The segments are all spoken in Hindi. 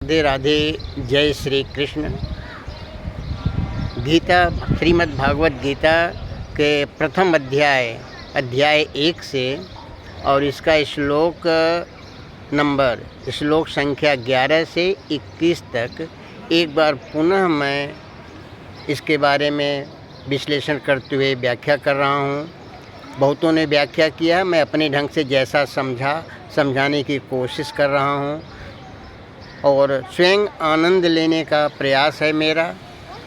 राधे राधे। जय श्री कृष्ण। गीता श्रीमद् भागवत गीता के प्रथम अध्याय 1 से और इसका श्लोक संख्या 11 से 21 तक एक बार पुनः मैं इसके बारे में विश्लेषण करते हुए व्याख्या कर रहा हूँ। बहुतों ने व्याख्या किया, मैं अपने ढंग से जैसा समझाने की कोशिश कर रहा हूँ और स्वयं आनंद लेने का प्रयास है मेरा।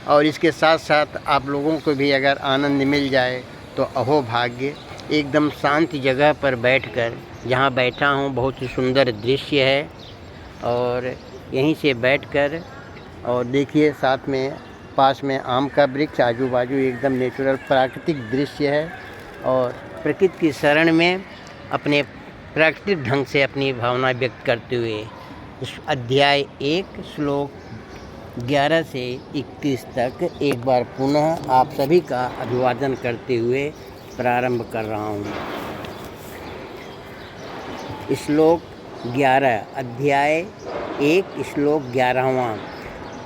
और इसके साथ साथ आप लोगों को भी अगर आनंद मिल जाए तो अहो भाग्य। एकदम शांत जगह पर बैठकर, जहाँ बैठा हूँ बहुत ही सुंदर दृश्य है और यहीं से बैठकर और देखिए साथ में पास में आम का वृक्ष, आजू बाजू एकदम नेचुरल प्राकृतिक दृश्य है और प्रकृति की शरण में अपने प्राकृतिक ढंग से अपनी भावना व्यक्त करते हुए अध्याय 1 श्लोक 11 से 21 तक एक बार पुनः आप सभी का अभिवादन करते हुए प्रारंभ कर रहा हूँ। श्लोक 11 अध्याय 1 श्लोक 11वां।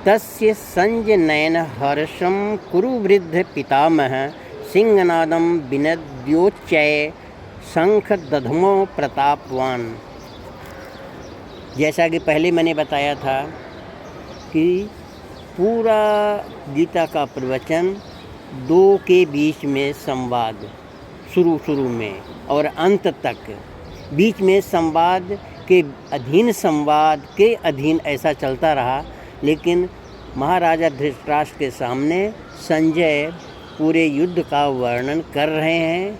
तस्य संजनयन हर्षं कुरु वृद्ध पितामह सिंहनादं विनद्योच्चय शंख दध्मो प्रतापवान। जैसा कि पहले मैंने बताया था कि पूरा गीता का प्रवचन दो के बीच में संवाद, शुरू में और अंत तक बीच में संवाद के अधीन ऐसा चलता रहा। लेकिन महाराजा धृतराष्ट्र के सामने संजय पूरे युद्ध का वर्णन कर रहे हैं।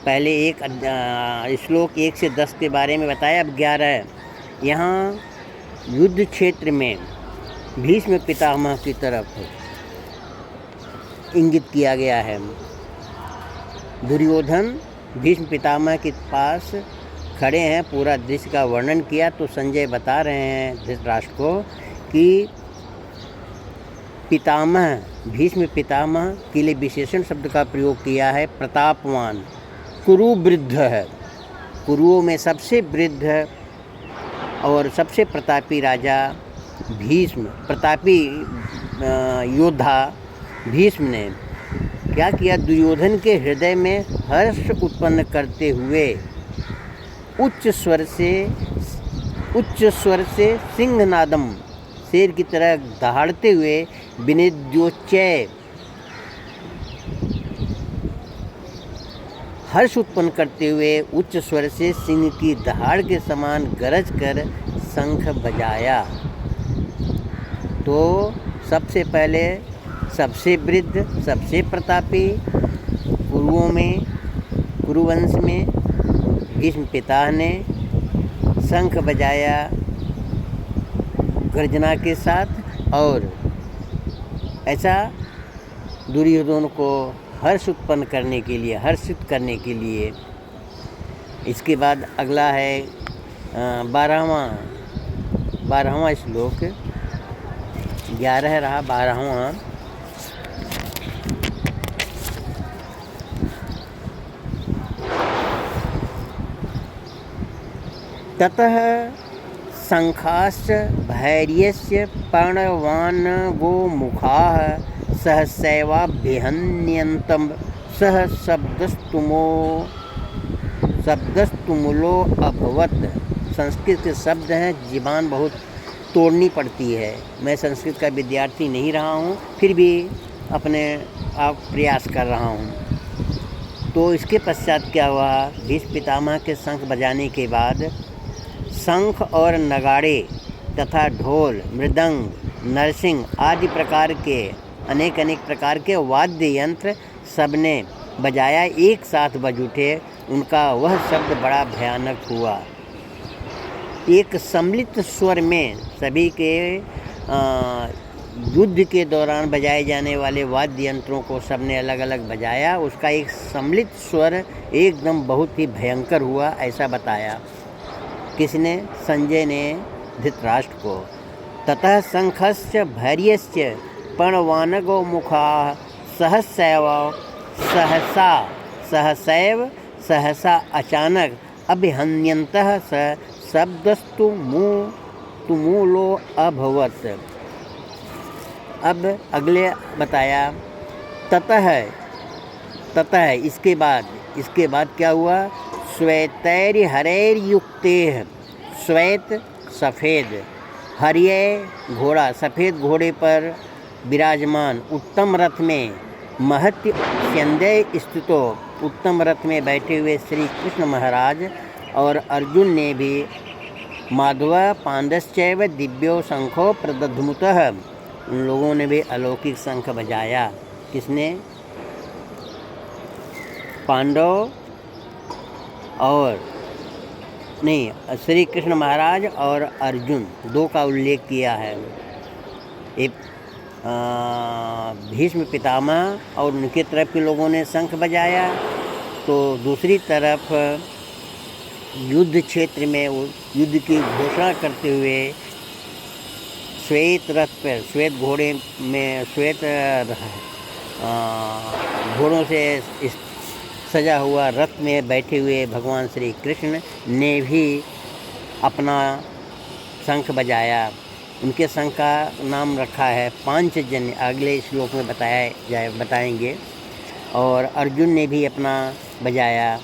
पहले श्लोक 1 से 10 के बारे में बताया, अब 11 यहाँ युद्ध क्षेत्र में भीष्म पितामह की तरफ इंगित किया गया है। दुर्योधन भीष्म पितामह के पास खड़े हैं, पूरा दृश्य का वर्णन किया तो संजय बता रहे हैं धृतराष्ट्र को कि पितामह, भीष्म पितामह के लिए विशेषण शब्द का प्रयोग किया है प्रतापवान। कुरु वृद्ध है, कुरुओं में सबसे वृद्ध और सबसे प्रतापी राजा भीष्म, प्रतापी योद्धा भीष्म ने क्या किया, दुर्योधन के हृदय में हर्ष उत्पन्न करते हुए उच्च स्वर से सिंहनादम, शेर की तरह दहाड़ते हुए विनिद्योच्चय, हर्ष उत्पन्न करते हुए उच्च स्वर से सिंह की दहाड़ के समान गरज कर शंख बजाया। तो सबसे पहले सबसे वृद्ध, सबसे प्रतापी कुरुवंश में भीष्म पिता ने शंख बजाया गर्जना के साथ और ऐसा दुर्योधन को हर्षित करने के लिए। इसके बाद अगला है 12वां श्लोक, 11 रहा 12वां। ततः शंखाश्च भैर्यस्य पर्णवानगो मुखाः सहसैवाभ्यहन्यन्तं सह शब्दस्तुमुलो अभवत्। संस्कृत के शब्द हैं, ज़बान बहुत तोड़नी पड़ती है। मैं संस्कृत का विद्यार्थी नहीं रहा हूँ, फिर भी अपने आप प्रयास कर रहा हूँ। तो इसके पश्चात क्या हुआ, भीष्म पितामह के शंख बजाने के बाद शंख और नगाड़े तथा ढोल, मृदंग, नरसिंह आदि प्रकार के अनेक प्रकार के वाद्य यंत्र सबने बजाया, एक साथ बज उठे। उनका वह शब्द बड़ा भयानक हुआ। एक सम्मिलित स्वर में सभी के युद्ध के दौरान बजाए जाने वाले वाद्य यंत्रों को सबने अलग अलग बजाया। उसका एक सम्मिलित स्वर एकदम बहुत ही भयंकर हुआ, ऐसा बताया। किसने? संजय ने धृतराष्ट्र को। ततः शंखस्य भैर्यस्य पर्णवानगो मुखाः सहसा अचानक अभिहन्यन्तः स शब्दस्तु तुमुलो अभवत। अब अगले बताया ततः इसके बाद क्या हुआ? श्वेतैर हरैर युक्तेह, श्वेत सफ़ेद, हर्य घोड़ा, सफ़ेद घोड़े पर विराजमान, उत्तम रथ में, महत्य स्यंदय स्थितो, उत्तम रथ में बैठे हुए श्री कृष्ण महाराज और अर्जुन ने भी माधव पांडश्चैव दिव्यो शंखो प्रदध्मुतः, उन लोगों ने भी अलौकिक शंख बजाया। किसने? पांडव और नहीं, श्री कृष्ण महाराज और अर्जुन, दो का उल्लेख किया है। एक भीष्म पितामह और उनके तरफ के लोगों ने शंख बजाया, तो दूसरी तरफ युद्ध क्षेत्र में युद्ध की घोषणा करते हुए श्वेत रथ पर, श्वेत घोड़े में, श्वेत घोड़ों से सजा हुआ रथ में बैठे हुए भगवान श्री कृष्ण ने भी अपना शंख बजाया। उनके शंख का नाम रखा है पांचजन्य, अगले श्लोक में बताएंगे। और अर्जुन ने भी अपना बजाया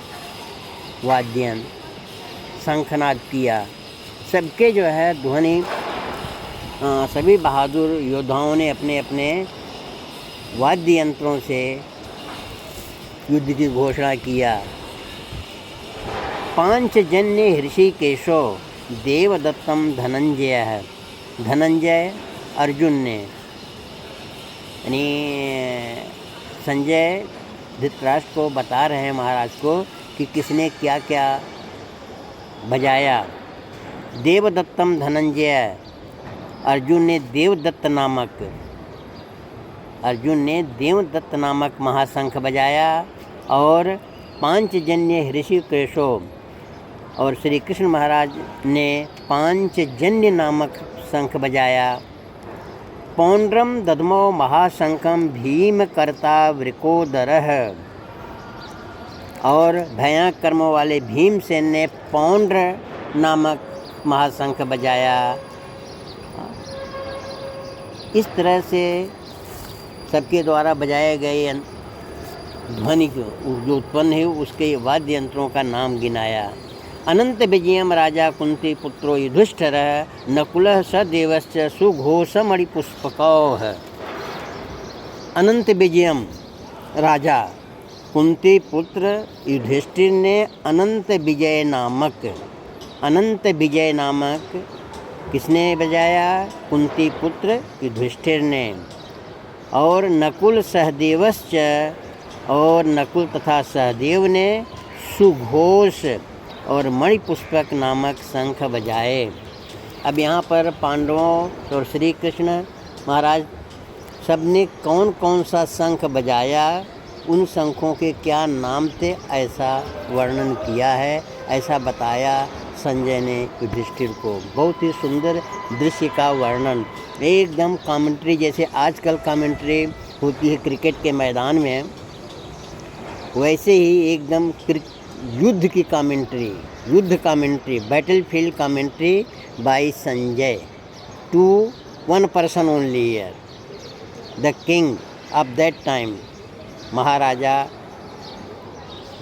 वाद्यन, शंखनाद किया। सबके जो है ध्वनि, सभी बहादुर योद्धाओं ने अपने अपने वाद्य यंत्रों से युद्ध की घोषणा किया। पांचजन्य हृषिकेशो देवदत्तम धनंजय है, धनंजय अर्जुन ने, यानी संजय धृतराष्ट्र को बता रहे हैं महाराज को कि किसने क्या क्या बजाया। देवदत्तम धनंजय, अर्जुन ने देवदत्त नामक महाशंख बजाया। और पांचजन्य हृषिकेशो, और श्री कृष्ण महाराज ने पांचजन्य नामक शंख बजाया। पौंड्रम दद्मो महाशंखम भीमकर्ता वृकोदरः, और भयानक कर्मों वाले भीमसेन ने पौंड्र नामक महाशंख बजाया। इस तरह से सबके द्वारा बजाए गए ध्वनि जो उत्पन्न है उसके वाद्य यंत्रों का नाम गिनाया। अनंत विजयम राजा कुंती पुत्रो युधिष्ठिरः नकुलः सदेवश्च सुघोषमणिपुष्पकौः। अनंत विजयम राजा कुंती पुत्र युधिष्ठिर ने अनंत विजय नामक किसने बजाया? कुंती पुत्र युधिष्ठिर ने। और नकुल सहदेवश्च, और नकुल तथा सहदेव ने सुघोष और मणिपुष्पक नामक शंख बजाए। अब यहाँ पर पांडवों और श्री कृष्ण महाराज सब ने कौन कौन सा शंख बजाया, उन शंखों के क्या नाम थे, ऐसा वर्णन किया है, ऐसा बताया संजय ने युधिष्ठिर को। बहुत ही सुंदर दृश्य का वर्णन, एकदम कमेंट्री, जैसे आजकल कमेंट्री होती है क्रिकेट के मैदान में, वैसे ही एकदम युद्ध की commentary, battlefield commentary by Sanjay to one person only here, the king of that time, Maharaja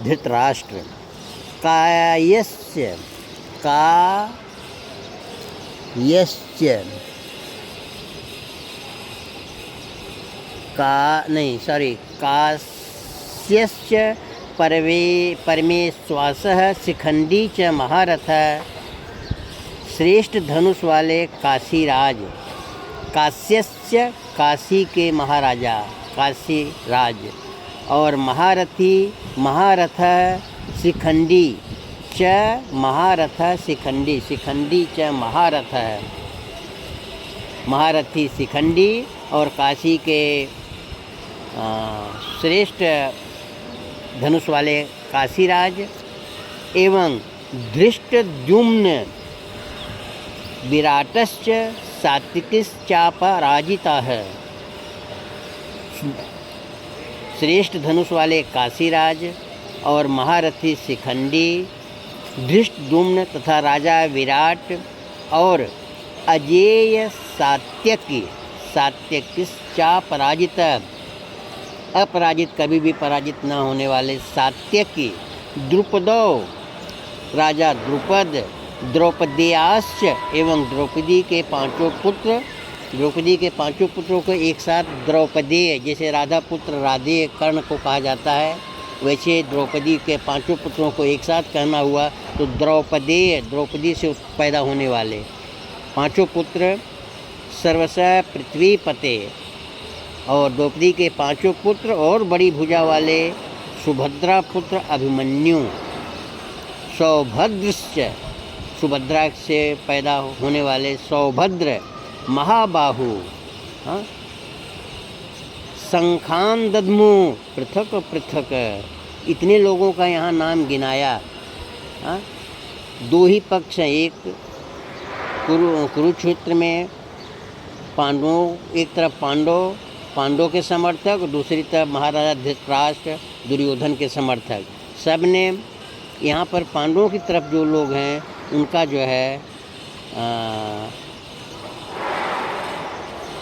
Dhritarashtra. कायस्य कास्यश्च परमेश्वासः शिखंडी च महारथः, श्रेष्ठ धनुष वाले काशीराज, कास्यस्य काशी के महाराजा काशीराज, और महारथ शिखंडी च महारथ शिखंडी, शिखंडी च महारथ, महारथी शिखंडी और काशी के श्रेष्ठ धनुष वाले काशीराज, एवं धृष्टद्युम्न विराटश्च सात्विकिश्चापराजिताः, श्रेष्ठ धनुष वाले काशीराज और महारथी शिखंडी, धृष्टद्युम्न तथा राजा विराट और अजेय सात्यकी, सात्यकिश्चा पराजित, अपराजित कभी भी पराजित न होने वाले सात्यकी, द्रुपदो राजा द्रुपद, द्रौपदीयाश्च एवं द्रौपदी के पांचों पुत्र, द्रौपदी के पांचों पुत्रों को एक साथ द्रौपदेय, जैसे राधा पुत्र राधे कर्ण को कहा जाता है, वैसे द्रौपदी के पांचों पुत्रों को एक साथ कहना हुआ तो द्रौपदेय, द्रौपदी से पैदा होने वाले पांचों पुत्र, सर्वशः पृथ्वीपते, और द्रौपदी के पांचों पुत्र और बड़ी भुजा वाले सुभद्रा पुत्र अभिमन्यु, सौभद्रश्च, सुभद्रा से पैदा होने वाले सौभद्र, महाबाहु, शंखान दद्मु, पृथक पृथक, इतने लोगों का यहाँ नाम गिनाया। दो ही पक्ष हैं, एक कुरुक्षेत्र में पांडवों, एक तरफ पांडवों के समर्थक, दूसरी तरफ महाराजा धृतराष्ट्र दुर्योधन के समर्थक। सब ने यहाँ पर पांडवों की तरफ जो लोग हैं उनका जो है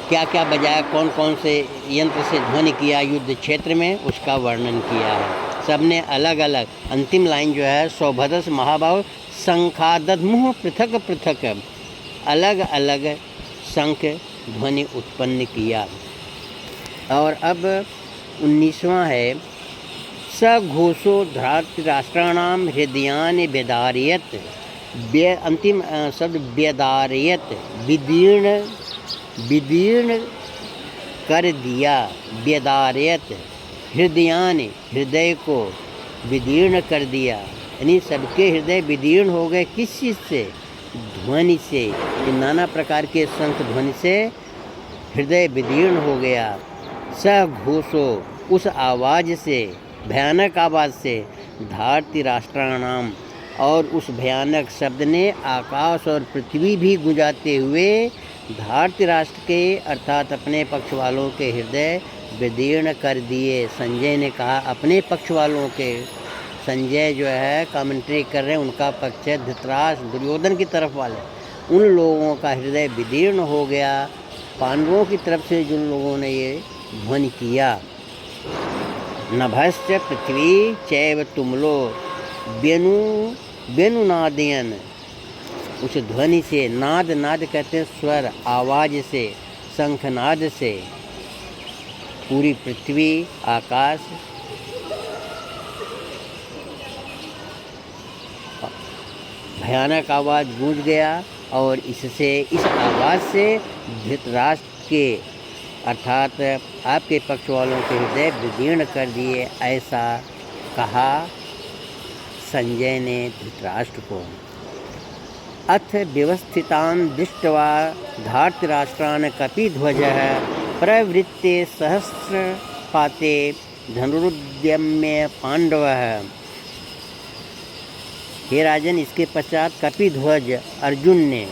क्या क्या बजाया, कौन कौन से यंत्र से ध्वनि किया युद्ध क्षेत्र में, उसका वर्णन किया है। सब ने अलग अलग, अंतिम लाइन जो है सौभद्र महाबाहु शंखादद्मुः पृथक पृथक, अलग अलग शंख ध्वनि उत्पन्न किया। और अब 19वां है, स घोषो धृतराष्ट्राणाम हृदयानि व्यदारयत्, अंतिम शब्द व्यदारयत्, विदीर्ण कर दिया, व्यदारयत्, हृदयानि, हृदय को विदीर्ण कर दिया, यानी सबके हृदय विदीर्ण हो गए। किस चीज़ से? ध्वनि से, ये नाना प्रकार के शंख ध्वनि से हृदय विदीर्ण हो गया। स घोषो, उस आवाज़ से, भयानक आवाज़ से, धारती राष्ट्राणाम, और उस भयानक शब्द ने आकाश और पृथ्वी भी गुंजाते हुए धारती राष्ट्र के अर्थात अपने पक्ष वालों के हृदय विदीर्ण कर दिए। संजय ने कहा अपने पक्ष वालों के, संजय जो है कमेंट्री कर रहे हैं, उनका पक्ष है धृतराष्ट्र दुर्योधन की तरफ वाले, उन लोगों का हृदय विदीर्ण हो गया पांडवों की तरफ से जिन लोगों ने ये ध्वनि किया। नभश्च पृथ्वी चैव तुमलो वेणुनादयन, उस ध्वनि से, नाद, नाद कहते हैं स्वर, आवाज़ से, शंखनाद से पूरी पृथ्वी, आकाश, भयानक आवाज़ गूंज गया। और इससे, इस आवाज़ से धृतराष्ट्र के अर्थात आपके पक्ष वालों के हृदय विदीर्ण कर दिए, ऐसा कहा संजय ने धृतराष्ट्र को। अथ व्यवस्थितान् दृष्ट्वा धार्तराष्ट्रान् कपिध्वजः प्रवृत्ते सहस्रपाते धनुरुद्यम्य पांडवः। हे राजन, इसके पश्चात कपिध्वज अर्जुन ने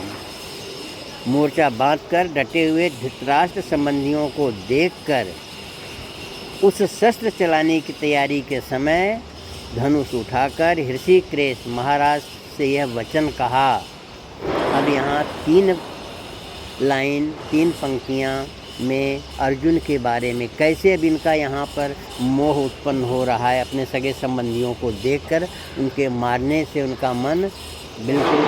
मोर्चा बांधकर डटे हुए धृतराष्ट्र संबंधियों को देखकर उस शस्त्र चलाने की तैयारी के समय धनुष उठाकर ऋषिकेश महाराज से यह वचन कहा। अब यहाँ 3 लाइन, 3 पंक्तियाँ में अर्जुन के बारे में कैसे अब इनका यहाँ पर मोह उत्पन्न हो रहा है, अपने सगे संबंधियों को देखकर उनके मारने से उनका मन बिल्कुल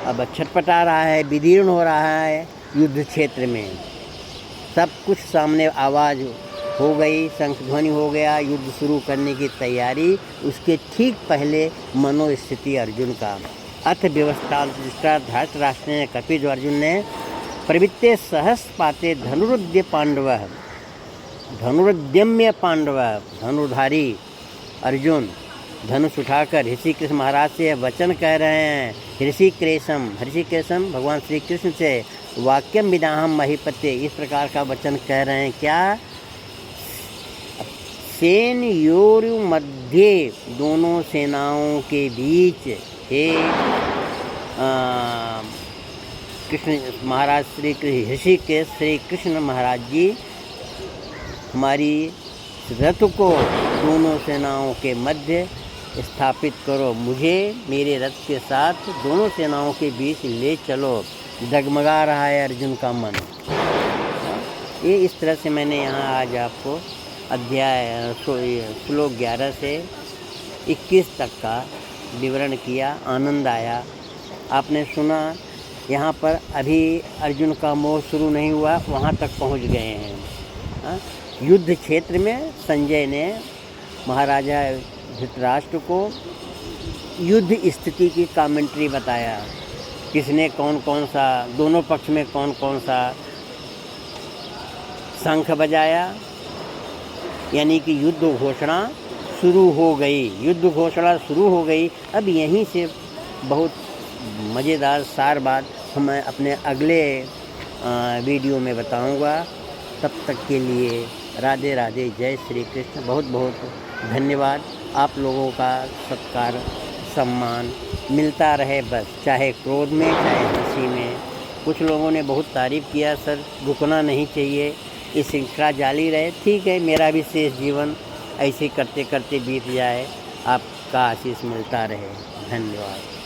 अब छटपटा रहा है, विदीर्ण हो रहा है। युद्ध क्षेत्र में सब कुछ सामने, आवाज़ हो गई, शंखध्वनि हो गया, युद्ध शुरू करने की तैयारी, उसके ठीक पहले मनोस्थिति अर्जुन का। अथ व्यवस्था धृतराष्ट्र ने कपिध्वज अर्जुन ने प्रवृत्ते सहस्रपाते धनुरुद्य पांडव, धनुरुद्यम्य पांडव, धनुर्धारी अर्जुन धनुष उठाकर ऋषिकेश महाराज से वचन कह रहे हैं। ऋषिकेशम भगवान श्री कृष्ण से वाक्यम विदाहम महीपते, इस प्रकार का वचन कह रहे हैं। क्या? सेनयोरु मध्य, दोनों सेनाओं के बीच, हे कृष्ण महाराज श्री ऋषिकेश श्री कृष्ण महाराज जी, हमारी रथ को दोनों सेनाओं के मध्य स्थापित करो, मुझे मेरे रथ के साथ दोनों सेनाओं के बीच ले चलो। डगमगा रहा है अर्जुन का मन। ये इस तरह से मैंने यहाँ आज आपको अध्याय श्लोक 11 से 21 तक का विवरण किया। आनंद आया। आपने सुना, यहाँ पर अभी अर्जुन का मोह शुरू नहीं हुआ, वहाँ तक पहुँच गए हैं। युद्ध क्षेत्र में संजय ने महाराजा धृतराष्ट्र को युद्ध स्थिति की कमेंट्री बताया, किसने कौन कौन सा, दोनों पक्ष में कौन कौन सा शंख बजाया, यानी कि युद्ध घोषणा शुरू हो गई। युद्ध घोषणा शुरू हो गई। अब यहीं से बहुत मज़ेदार सार बात मैं अपने अगले वीडियो में बताऊंगा। तब तक के लिए राधे राधे, जय श्री कृष्ण। बहुत बहुत धन्यवाद। आप लोगों का सत्कार सम्मान मिलता रहे बस, चाहे क्रोध में चाहे हंसी में। कुछ लोगों ने बहुत तारीफ़ किया, सर रुकना नहीं चाहिए, ये श्रृंखला जारी रहे। ठीक है, मेरा भी शेष जीवन ऐसे करते करते बीत जाए। आपका आशीष मिलता रहे। धन्यवाद।